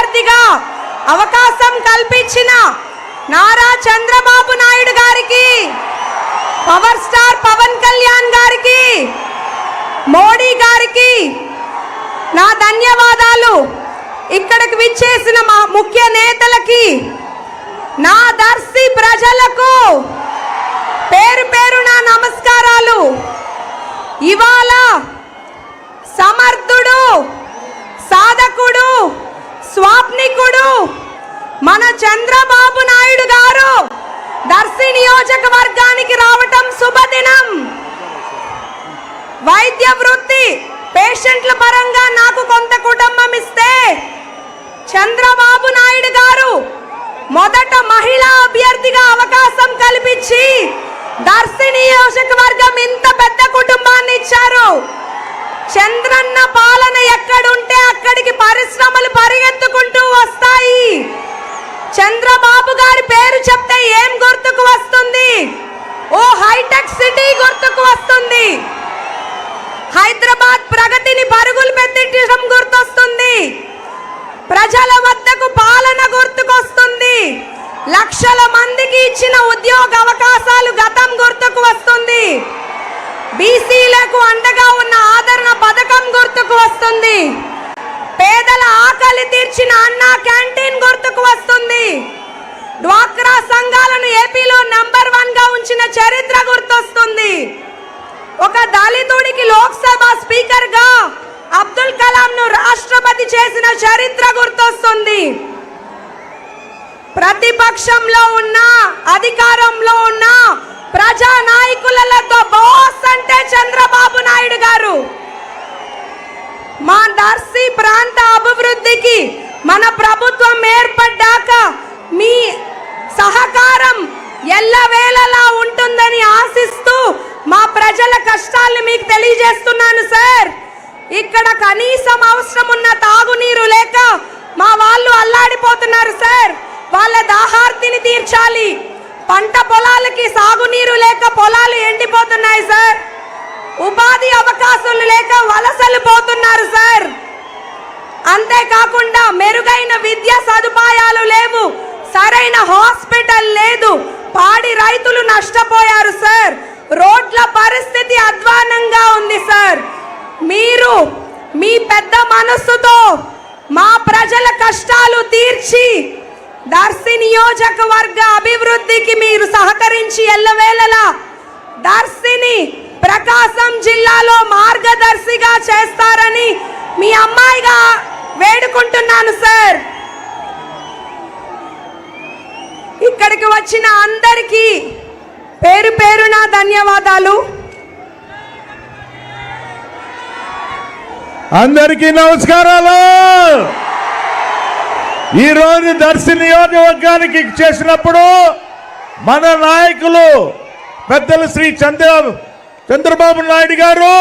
అభ్యర్థిగా అవకాశం కల్పించిన నారా చంద్రబాబు నాయుడు గారికి, పవర్ స్టార్ పవన్ కళ్యాణ్ గారికి, మోడీ గారికి నా ధన్యవాదాలు. ఇక్కడికి విచ్చేసిన మా ముఖ్య నేతలకి, నా దర్శి ప్రజలకు పేరు పేరున నమస్కారాలు. ఇవాళ సమర్థుడు, సాధకుడు, స్వాప్నికుడు మన చంద్రబాబు నాయుడు గారు దర్శి నియోజకవర్గానికి రావటం శుభదినం. వైద్య వృత్తి పేషెంట్ల పరంగా నాకు కొంత కుటుంబం ఇస్తే, చంద్రబాబు నాయుడు గారు మొదట మహిళా అభ్యర్థిగా అవకాశం కల్పించి దర్శి నియోజకవర్గం ఇంత పెద్ద కుటుంబాన్ని ఇచ్చారు. చంద్రన్న పాలన ఎక్కడుంటే అక్కడికి పరిశ్రమలు పరిగెత్తుకుంటూ వస్తాయి. చంద్రబాబు గారి పేరు చెప్తే ఏం గుర్తుకు వస్తుంది? ఓ హైటెక్ సిటీ గుర్తుకు వస్తుంది. హైదరాబాద్ ప్రగతిని పరుగులు పెట్టడం గుర్తొస్తుంది. ప్రజల వద్దకు పాలన గుర్తుకొస్తుంది. లక్షల మందికి ఇచ్చిన ఉద్యోగ అవకాశాలు గతం గుర్తుకు వస్తుంది. బీసీలకు అండగా ఉన్న ఆదరణ పథకం గుర్తుకు వస్తుంది. పేదల ఆకలి తీర్చిన అన్నా క్యాంటీన్ గుర్తుకు వస్తుంది. డ్వాక్రా సంఘాలను ఏపీలో నంబర్ 1 గా ఉంచిన చరిత్ర గుర్తొస్తుంది. ఒక దళితుడికి లోక్సభ స్పీకర్ గా అబ్దుల్ కలాం ను రాష్ట్రపతి చేసిన చరిత్ర గుర్తొస్తుంది. ప్రతిపక్షంలో ఉన్న, అధికారంలో ఉన్న ప్రజా నాయకులతో బాస్ అంటే చంద్రబాబు నాయుడు గారు. మా దర్శి ప్రాంత అభివృద్ధికి మన ప్రభుత్వం ఏర్పడ్డాక మీ సహకారం ఎల్లవేళలా ఉంటుందని ఆశిస్తూ మా ప్రజల కష్టాలను మీకు తెలియజేస్తున్నాను సార్. ఇక్కడ కనీసం అవసరం ఉన్న తాగునీరు లేక మా వాళ్ళు అల్లాడిపోతున్నారు సార్. వాళ్ళ దాహార్తిని తీర్చాలి. పంట పొలాలకి సాగునీరు లేక పొలాలు ఎండిపోతున్నాయి సార్. ఉపాధి అవకాశాలు లేక వలసలు పోతున్నారు సార్. అంతేకాకుండా మెరుగైన విద్యా సదుపాయాలు లేవు, సరైన హాస్పిటల్ లేదు, పాడి రైతులు నష్టపోయారు సార్. రోడ్ల పరిస్థితి అధ్వానంగా ఉంది సార్. మీరు మీ పెద్ద మనస్సుతో మా ప్రజల కష్టాలు తీర్చి దర్శి నియోజకవర్గ అభివృద్ధికి మీరు సహకరించి ఎల్లవేళలా దర్శిని ప్రకాశం జిల్లాలో మార్గదర్శిగా చేస్తారని మీ అమ్మాయిగా వేడుకుంటున్నాను సార్. ఇక్కడికి వచ్చిన అందరికీ పేరు పేరున ధన్యవాదాలు. అందరికీ నమస్కారాలు. ఈరోజు దర్శి నియోజకవర్గానికి చేసినప్పుడు మన నాయకులు పెద్దలు శ్రీ చంద్రబాబు నాయుడు గారు